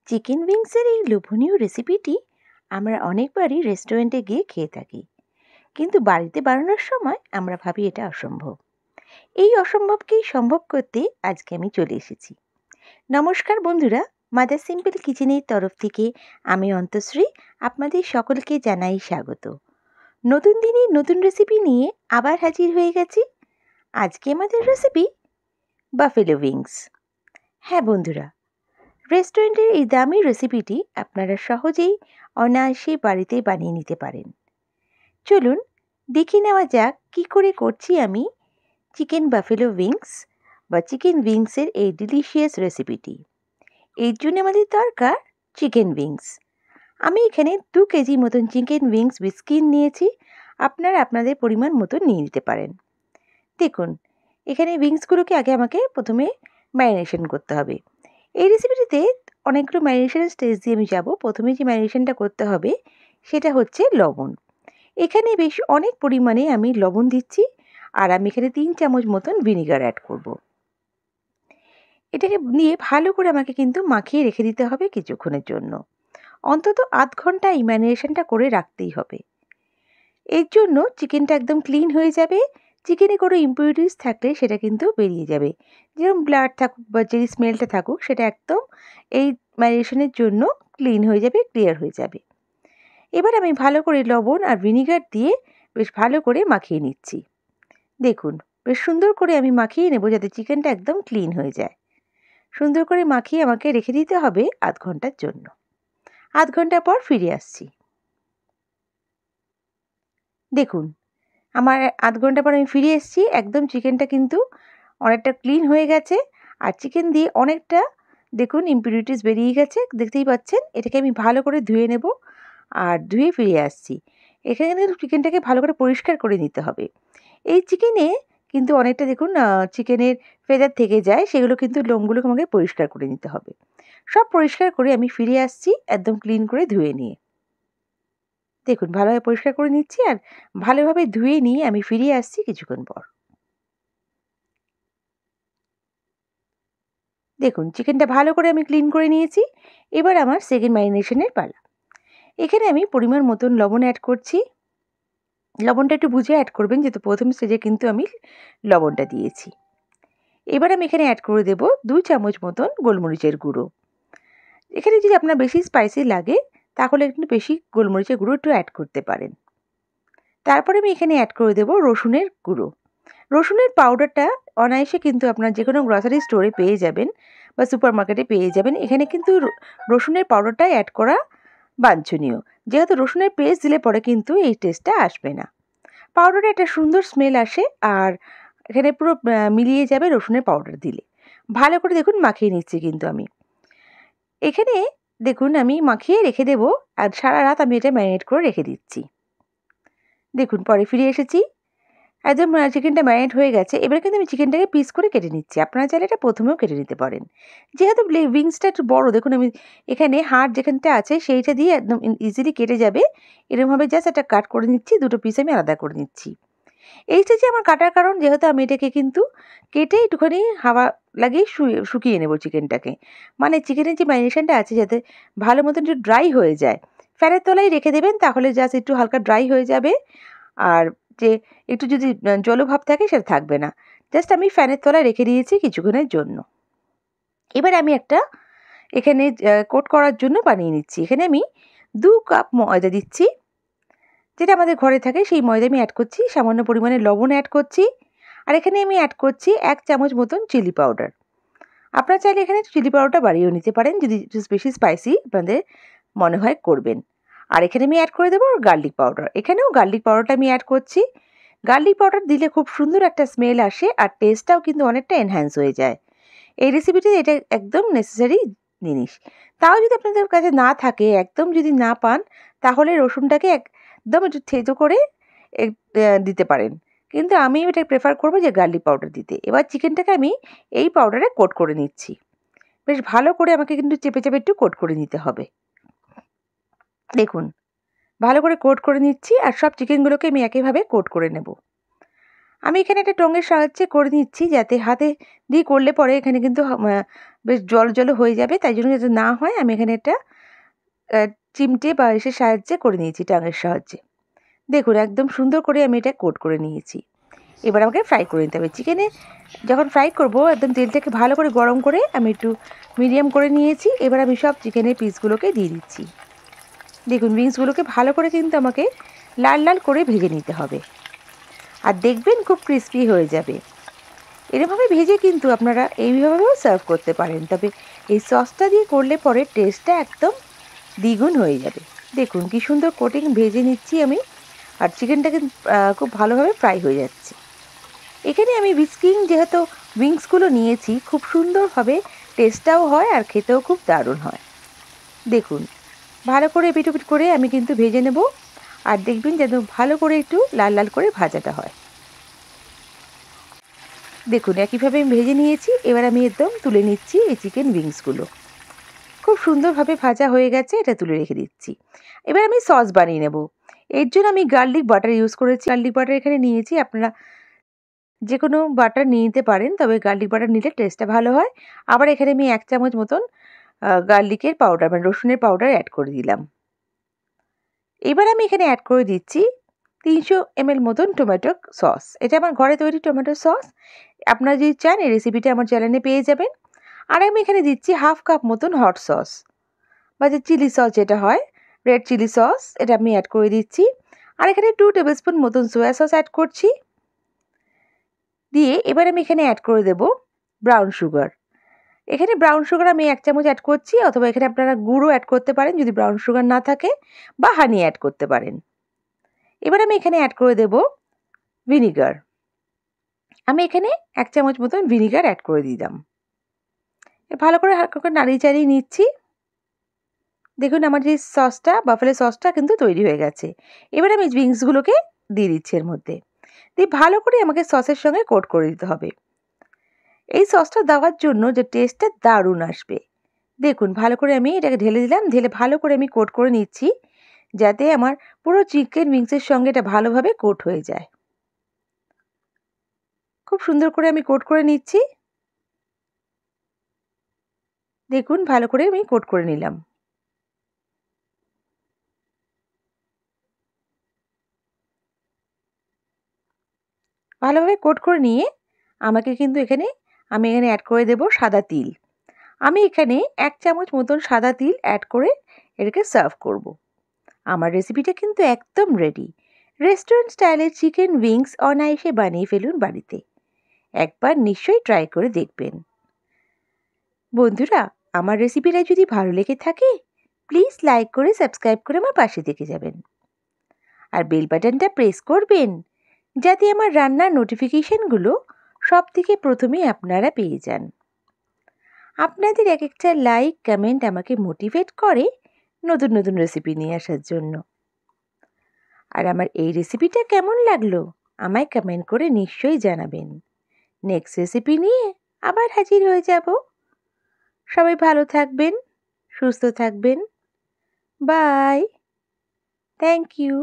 Chicken উইংসের এই লোভনীয় রেসিপিটি আমরা অনেকবারই রেস্টুরেন্টে গিয়ে খেয়ে থাকি, কিন্তু বাড়িতে বানানোর সময় আমরা ভাবি এটা অসম্ভব। এই অসম্ভবকেই সম্ভব করতে আজকে আমি চলে এসেছি। নমস্কার বন্ধুরা, মাদার সিম্পল কিচেনের তরফ থেকে আমি অন্তশ্রী আপনাদের সকলকে জানাই স্বাগত। নতুন দিনে নতুন রেসিপি নিয়ে আবার হাজির হয়ে গেছি। আজকে আমাদের রেসিপি বাফেলো উইংস। হ্যাঁ বন্ধুরা, রেস্টুরেন্টের এই দামি রেসিপিটি আপনারা সহজেই অনায়াসে বাড়িতে বানিয়ে নিতে পারেন। চলুন দেখে নেওয়া যাক কী করে করছি আমি চিকেন বাফেলো উইংস বা চিকেন উইংসের এই ডিলিশিয়াস রেসিপিটি। এর জন্য আমাদের দরকার চিকেন উইংস। আমি এখানে 2 কেজি মতন চিকেন উইংস স্কিন নিয়েছি। আপনারা আপনাদের পরিমাণ মতন নিয়ে নিতে পারেন। দেখুন, এখানে উইংসগুলোকে আগে আমাকে প্রথমে ম্যারিনেশন করতে হবে। এই রেসিপিটিতে অনেকগুলো ম্যারিনেশনের স্টেজ দিয়ে আমি যাব। প্রথমে যে ম্যারিনেশনটা করতে হবে সেটা হচ্ছে লবণ। এখানে বেশ অনেক পরিমাণে আমি লবণ দিচ্ছি, আর আমি এখানে 3 চামচ মতন ভিনিগার অ্যাড করব। এটাকে নিয়ে ভালো করে আমাকে কিন্তু মাখিয়ে রেখে দিতে হবে কিছুক্ষণের জন্য। অন্তত আধ ঘন্টা এই ম্যারিনেশনটা করে রাখতেই হবে। এর জন্য চিকেনটা একদম ক্লিন হয়ে যাবে। চিকেনে কোনো ইম্পিউরিটিস থাকলে সেটা কিন্তু বেরিয়ে যাবে। যেরকম ব্লাড থাকুক বা যে স্মেলটা থাকুক, সেটা একদম এই ম্যারিনেশনের জন্য ক্লিন হয়ে যাবে, ক্লিয়ার হয়ে যাবে। এবার আমি ভালো করে লবণ আর ভিনিগার দিয়ে বেশ ভালো করে মাখিয়ে নিচ্ছি। দেখুন, বেশ সুন্দর করে আমি মাখিয়ে নেব যাতে চিকেনটা একদম ক্লিন হয়ে যায়। সুন্দর করে মাখিয়ে আমাকে রেখে দিতে হবে আধ ঘন্টার জন্য। আধ ঘন্টা পর ফিরে আসছি। দেখুন, আমার আধ ঘন্টা পর আমি ফিরে এসেছি। একদম চিকেনটা কিন্তু অনেকটা ক্লিন হয়ে গেছে, আর চিকেন দিয়ে অনেকটা দেখুন ইম্পিউরিটিস বেরিয়ে গেছে, দেখতেই পাচ্ছেন। এটাকে আমি ভালো করে ধুয়ে নেব, আর ধুয়ে ফিরে আসছি। এখানে কিন্তু চিকেনটাকে ভালো করে পরিষ্কার করে নিতে হবে। এই চিকেনে কিন্তু অনেকটা দেখুন চিকেনের ফেদার থেকে যায়, সেগুলো কিন্তু লোমগুলোকে আমাকে পরিষ্কার করে নিতে হবে। সব পরিষ্কার করে আমি ফিরে আসছি একদম ক্লিন করে ধুয়ে নিয়ে। দেখুন, ভালোভাবে পরিষ্কার করে নিচ্ছি, আর ভালোভাবে ধুয়ে নিয়ে আমি ফিরে আসছি কিছুক্ষণ পর। দেখুন, চিকেনটা ভালো করে আমি ক্লিন করে নিয়েছি। এবার আমার সেকেন্ড ম্যারিনেশনের পালা। এখানে আমি পরিমাণ মতন লবণ অ্যাড করছি। লবণটা একটু বুঝে অ্যাড করবেন, যেহেতু প্রথম স্টেজে কিন্তু আমি লবণটা দিয়েছি। এবার আমি এখানে অ্যাড করে দেব 2 চামচ মতন গোলমরিচের গুঁড়ো। এখানে যদি আপনার বেশি স্পাইসি লাগে তাহলে একটু বেশি গোলমরিচের গুঁড়ো একটু অ্যাড করতে পারেন। তারপরে আমি এখানে অ্যাড করে দেব রসুনের গুঁড়ো। রসুনের পাউডারটা অনায়াসে কিন্তু আপনার যে কোনো গ্রসারি স্টোরে পেয়ে যাবেন বা সুপার মার্কেটে পেয়ে যাবেন। এখানে কিন্তু রসুনের পাউডারটাই অ্যাড করা বাঞ্ছনীয়, যেহেতু রসুনের পেস্ট দিলে পরে কিন্তু এই টেস্টটা আসবে না। পাউডারে একটা সুন্দর স্মেল আসে, আর এখানে পুরো মিলিয়ে যাবে রসুনের পাউডার দিলে। ভালো করে দেখুন মাখিয়ে নিচ্ছি কিন্তু আমি। এখানে দেখুন আমি মাখিয়ে রেখে দেব, আর সারা রাত আমি এটা ম্যারিনেট করে রেখে দিচ্ছি। দেখুন, পরে ফিরে এসেছি। একদম চিকেনটা ম্যারিনেট হয়ে গেছে। এবার কিন্তু আমি চিকেনটাকে পিস করে কেটে নিচ্ছি। আপনারা চাইলে এটা প্রথমেও কেটে নিতে পারেন। যেহেতু উইংসটা একটু বড়, দেখুন আমি এখানে হাড় যেখানটা আছে সেইটা দিয়ে একদম ইজিলি কেটে যাবে। এরকমভাবে জাস্ট একটা কাট করে নিচ্ছি, 2টো পিস আমি আলাদা করে নিচ্ছি। এই স্টেজে আমার কাটার কারণ, যেহেতু আমি এটাকে কিন্তু কেটে একটুখানি হাওয়া লাগিয়ে শুকিয়ে নেব চিকেনটাকে। মানে চিকেনের যে ম্যারিনেশনটা আছে যাতে ভালো মতন একটু ড্রাই হয়ে যায়। ফ্যানের তলায় রেখে দেবেন, তাহলে জাস্ট একটু হালকা ড্রাই হয়ে যাবে। আর যে একটু যদি জলভাব থাকে সেটা থাকবে না। জাস্ট আমি ফ্যানের তলায় রেখে দিয়েছি কিছুক্ষণের জন্য। এবার আমি একটা এখানে কোট করার জন্য বানিয়ে নিচ্ছি। এখানে আমি 2 কাপ ময়দা দিচ্ছি, যেটা আমাদের ঘরে থাকে সেই ময়দা আমি অ্যাড করছি। সামান্য পরিমাণে লবণ অ্যাড করছি, আর এখানে আমি অ্যাড করছি 1 চামচ মতন চিলি পাউডার। আপনারা চাইলে এখানে চিলি পাউডারটা বাড়িয়েও নিতে পারেন যদি বেশি স্পাইসি আপনাদের মনে হয় করবেন। আর এখানে আমি অ্যাড করে দেবো গার্লিক পাউডার। এখানেও গার্লিক পাউডারটা আমি অ্যাড করছি। গার্লিক পাউডার দিলে খুব সুন্দর একটা স্মেল আসে, আর টেস্টটাও কিন্তু অনেকটা এনহ্যান্স হয়ে যায়। এই রেসিপিতে এটা একদম নেসেসারি জিনিস। তাও যদি আপনাদের কাছে না থাকে, একদম যদি না পান, তাহলে রসুনটাকে একদম একটু থেতো করে দিতে পারেন। কিন্তু আমি এটা প্রেফার করবো যে গার্লিক পাউডার দিতে। এবার চিকেনটাকে আমি এই পাউডারে কোট করে নিচ্ছি। বেশ ভালো করে আমাকে কিন্তু চেপে চেপে একটু কোট করে নিতে হবে। দেখুন, ভালো করে কোট করে নিচ্ছি, আর সব চিকেনগুলোকে আমি একইভাবে কোট করে নেব। আমি এখানে একটা টঙের সাহায্যে করে নিচ্ছি, যাতে হাতে দিয়ে করলে পরে এখানে কিন্তু বেশ জল জল হয়ে যাবে, তাই জন্য যাতে না হয় আমি এখানে একটা চিমটে বা এসের সাহায্যে করে নিয়েছি, টাঙের সাহায্যে। দেখুন একদম সুন্দর করে আমি এটা কোট করে নিয়েছি। এবার আমাকে ফ্রাই করে নিতে হবে। চিকেনে যখন ফ্রাই করব একদম তেলটাকে ভালো করে গরম করে আমি একটু মিডিয়াম করে নিয়েছি। এবার আমি সব চিকেনের পিসগুলোকে দিয়ে দিচ্ছি। দেখুন উইংসগুলোকে ভালো করে কিন্তু আমাকে লাল লাল করে ভেজে নিতে হবে, আর দেখবেন খুব ক্রিস্পি হয়ে যাবে। এরকমভাবে ভেজে কিন্তু আপনারা এইভাবেও সার্ভ করতে পারেন, তবে এই সসটা দিয়ে করলে পরে টেস্টটা একদম দ্বিগুণ হয়ে যাবে। দেখুন কি সুন্দর কোটিং ভেজে নিচ্ছি আমি, আর চিকেনটা কিন্তু খুব ভালোভাবে ফ্রাই হয়ে যাচ্ছে। এখানে আমি হুইস্কিং যেহেতু উইংসগুলো নিয়েছি, খুব সুন্দরভাবে টেস্টটাও হয় আর খেতেও খুব দারুণ হয়। দেখুন ভালো করে এপিট করে আমি কিন্তু ভেজে নেব, আর দেখবেন যেন ভালো করে একটু লাল লাল করে ভাজাটা হয়। দেখুন একইভাবে আমি ভেজে নিয়েছি। এবার আমি একদম তুলে নিচ্ছি এই চিকেন উইংসগুলো। খুব সুন্দরভাবে ভাজা হয়ে গেছে, এটা তুলে রেখে দিচ্ছি। এবার আমি সস বানিয়ে নেব। এর জন্য আমি গার্লিক বাটার ইউজ করেছি। গার্লিক বাটার এখানে নিয়েছি, আপনারা যে কোনো বাটার নিয়ে নিতে পারেন, তবে গার্লিক বাটার নিলে টেস্টটা ভালো হয়। আবার এখানে আমি 1 চামচ মতন গার্লিকের পাউডার মানে রসুনের পাউডার অ্যাড করে দিলাম। এবার আমি এখানে অ্যাড করে দিচ্ছি 300 ml মতন টমেটো সস। এটা আমার ঘরে তৈরি টমেটো সস। আপনারা যদি চান এই রেসিপিটা আমার চ্যানেলে পেয়ে যাবেন। আর আমি এখানে দিচ্ছি 1/2 কাপ মতন হট সস বা যে চিলি সস যেটা হয়, রেড চিলি সস, এটা আমি অ্যাড করে দিচ্ছি। আর এখানে 2 টেবিলস্পুন মতন সোয়া সস অ্যাড করছি। দিয়ে এবার আমি এখানে অ্যাড করে দেব ব্রাউন সুগার। এখানে ব্রাউন সুগার আমি 1 চামচ অ্যাড করছি, অথবা এখানে আপনারা গুঁড়ো অ্যাড করতে পারেন যদি ব্রাউন সুগার না থাকে, বা হানি অ্যাড করতে পারেন। এবার আমি এখানে অ্যাড করে দেব ভিনিগার। আমি এখানে 1 চামচ মতন ভিনিগার অ্যাড করে দিলাম। ভালো করে হালকা করে নাড়িয়ে চাড়িয়ে নিচ্ছি। দেখুন আমার যে সসটা, বাফেলো সসটা কিন্তু তৈরি হয়ে গেছে। এবার আমি উইংসগুলোকে দিয়ে দিচ্ছি এর মধ্যে। দিয়ে ভালো করে আমাকে সসের সঙ্গে কোট করে দিতে হবে। এই সসটা দেওয়ার জন্য যে টেস্টটা দারুণ আসবে। দেখুন ভালো করে আমি এটাকে ঢেলে দিলাম, ঢেলে ভালো করে আমি কোট করে নিচ্ছি, যাতে আমার পুরো চিকেন উইংসের সঙ্গে এটা ভালোভাবে কোট হয়ে যায়। খুব সুন্দর করে আমি কোট করে নিচ্ছি। দেখুন ভালো করে আমি কোট করে নিলাম। ভালোভাবে কোট করে নিয়ে আমাকে কিন্তু আমি এখানে অ্যাড করে দেব সাদা তিল। আমি এখানে 1 চামচ মতন সাদা তিল অ্যাড করে এটাকে সার্ভ করব। আমার রেসিপিটা কিন্তু একদম রেডি। রেস্টুরেন্ট স্টাইলের চিকেন উইংস অনায়াসে বানিয়ে ফেলুন বাড়িতে। একবার নিশ্চয়ই ট্রাই করে দেখবেন। বন্ধুরা, আমার রেসিপিটা যদি ভালো লেগে থাকে, প্লিজ লাইক করে সাবস্ক্রাইব করে আমার পাশে থেকে যাবেন। আর বেল বাটনটা প্রেস করবেন, যাতে আমার রান্নার নোটিফিকেশনগুলো সবথেকে প্রথমে আপনারা পেয়ে যান। আপনাদের এক একটা লাইক কমেন্ট আমাকে মোটিভেট করে নতুন নতুন রেসিপি নিয়ে আসার জন্য। আর আমার এই রেসিপিটা কেমন লাগলো আমায় কমেন্ট করে নিশ্চয়ই জানাবেন। নেক্সট রেসিপি নিয়ে আবার হাজির হয়ে যাব। সবাই ভালো থাকবেন, সুস্থ থাকবেন। বাই। Thank you.